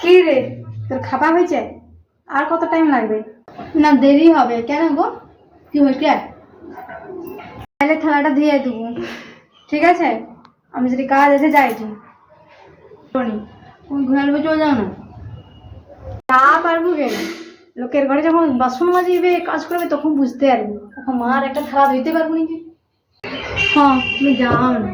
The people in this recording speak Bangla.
কি রে, তোর খাওয়া হয়েছে? আর কত টাইম লাগবে? না, দেরি হবে। কেন গো, কি হয়েছে? তাহলে থালাটা দিয়ে দেবো, ঠিক আছে? আমি যদি কাজ এসে যাইছি তুমি ঘরের ভিতরে চলে যাও না। তা পারবো কেন? লোকের ঘরে যখন বাসন মাজিবে কাজ করবে তখন বুঝতে পারবি, তখন মার একটা থালা ধুইতে পারবো নাকি? হ্যাঁ, তুমি যাও না।